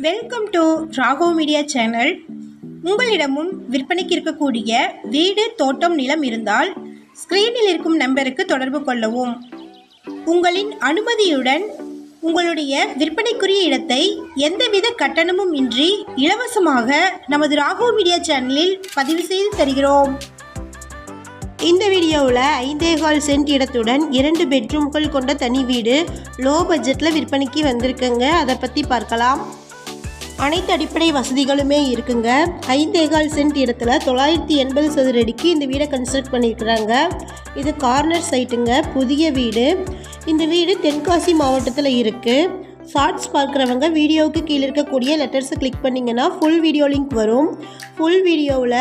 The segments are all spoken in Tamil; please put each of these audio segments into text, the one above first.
Welcome to Raghav media channel. உங்களிடமும் விற்பனைக்கு இருக்கக்கூடிய வீடு, தோட்டம், நிலம் இருந்தால் ஸ்க்ரீனில் இருக்கும் நம்பருக்கு தொடர்பு கொள்ளவும். உங்களின் அனுமதியுடன் உங்களுடைய விற்பனைக்குரிய இடத்தை எந்தவித கட்டணமும் இன்றி இலவசமாக நமது ராகவ் மீடியா சேனலில் பதிவு செய்து தருகிறோம். இந்த வீடியோவில் 5.25 சென்ட் இடத்துடன் 2 பெட்ரூம்கள் கொண்ட தனி வீடு லோ பட்ஜெட்டில் விற்பனைக்கு வந்திருக்குங்க. அதை பற்றி பார்க்கலாம். அனைத்து அடிப்படை வசதிகளுமே இருக்குங்க. 5.25 சென்ட் இடத்துல 980 சதுர அடிக்கு இந்த வீடை கன்ஸ்ட்ரக்ட் பண்ணியிருக்கிறாங்க. இது கார்னர் சைட்டுங்க, புதிய வீடு. இந்த வீடு தென்காசி மாவட்டத்தில் இருக்குது. ஷார்ட்ஸ் பார்க்குறவங்க வீடியோவுக்கு கீழே இருக்கக்கூடிய லெட்டர்ஸை கிளிக் பண்ணிங்கன்னா ஃபுல் வீடியோ லிங்க் வரும். ஃபுல் வீடியோவில்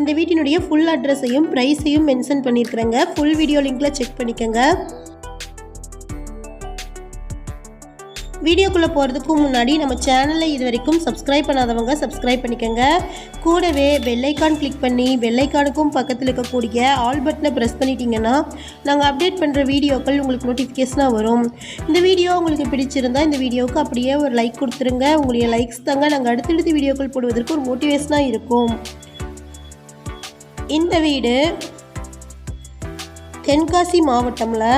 இந்த வீட்டினுடைய ஃபுல் அட்ரஸையும் ப்ரைஸையும் மென்ஷன் பண்ணியிருக்கிறேங்க. ஃபுல் வீடியோ லிங்க்கில் செக் பண்ணிக்கோங்க. வீடியோக்குள்ளே போகிறதுக்கு முன்னாடி நம்ம சேனலை இது வரைக்கும் சப்ஸ்கிரைப் பண்ணாதவங்க சப்ஸ்கிரைப் பண்ணிக்கோங்க. கூடவே பெல்லைக்கான் கிளிக் பண்ணி பெல்லைக்கானுக்கும் பக்கத்தில் இருக்கக்கூடிய ஆல் பட்டனை ப்ரெஸ் பண்ணிட்டீங்கன்னா நாங்கள் அப்டேட் பண்ணுற வீடியோக்கள் உங்களுக்கு நோட்டிஃபிகேஷனாக வரும். இந்த வீடியோ உங்களுக்கு பிடிச்சிருந்தால் இந்த வீடியோவுக்கு அப்படியே ஒரு லைக் கொடுத்துருங்க. உங்களுடைய லைக்ஸ் தாங்க நாங்கள் அடுத்தடுத்து வீடியோக்கள் போடுவதற்கு ஒரு மோட்டிவேஷனாக இருக்கும். இந்த வீடு தென்காசி மாவட்டமில்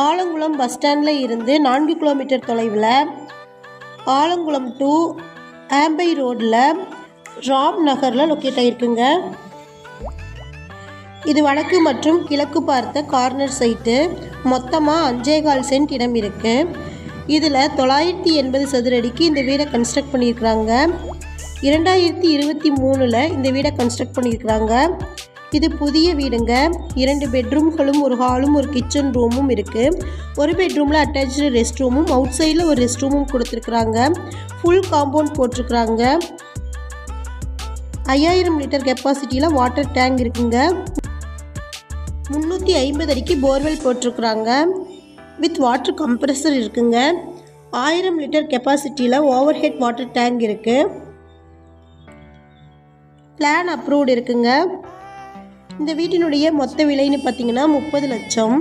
ஆலங்குளம் பஸ் ஸ்டாண்டில் இருந்து 4 கிலோமீட்டர் தொலைவில் ஆலங்குளம் டு ஆம்பை ரோடில் ராம் நகரில் லொக்கேட் ஆகிருக்குங்க. இது வடக்கு மற்றும் கிழக்கு பார்த்த கார்னர் சைட்டு. மொத்தமாக 5.25 சென்ட் இடம் இருக்குது. இதில் 980 சதுர அடிக்கு இந்த வீடை கன்ஸ்ட்ரக்ட் பண்ணியிருக்கிறாங்க. 2023 இந்த வீடை கன்ஸ்ட்ரக்ட் பண்ணியிருக்கிறாங்க. இது புதிய வீடுங்க. 2 பெட்ரூம்களும் ஒரு ஹாலும் ஒரு கிச்சன் ரூமும் இருக்குது. ஒரு பெட்ரூமில் அட்டாச்சு ரெஸ்ட் ரூமும் அவுட் சைடில் ஒரு ரெஸ்ட் ரூமும் கொடுத்துருக்குறாங்க. ஃபுல் காம்பவுண்ட் போட்டிருக்குறாங்க. 5000 லிட்டர் கெப்பாசிட்டியில் வாட்டர் டேங்க் இருக்குங்க. 350 அடிக்கு போர்வெல் போட்டிருக்குறாங்க. வித் வாட்டர் கம்ப்ரெசர் இருக்குங்க. 1000 லிட்டர் கெப்பாசிட்டியில் ஓவர் ஹெட் வாட்டர் டேங்க் இருக்குது. பிளான் அப்ரூவ்டு இருக்குங்க. இந்த வீட்டினுடைய மொத்த விலைன்னு பார்த்தீங்கன்னா 30 லட்சம்.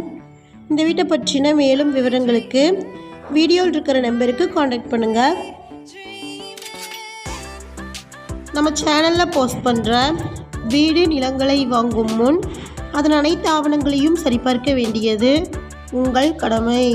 இந்த வீட்டை பற்றின மேலும் விவரங்களுக்கு வீடியோவில் இருக்கிற நம்பருக்கு காண்டாக்ட் பண்ணுங்கள். நம்ம சேனலில் போஸ்ட் பண்ணுற வீடு, நிலங்களை வாங்கும் முன் அதன் அனைத்து ஆவணங்களையும் சரிபார்க்க வேண்டியது உங்கள் கடமை.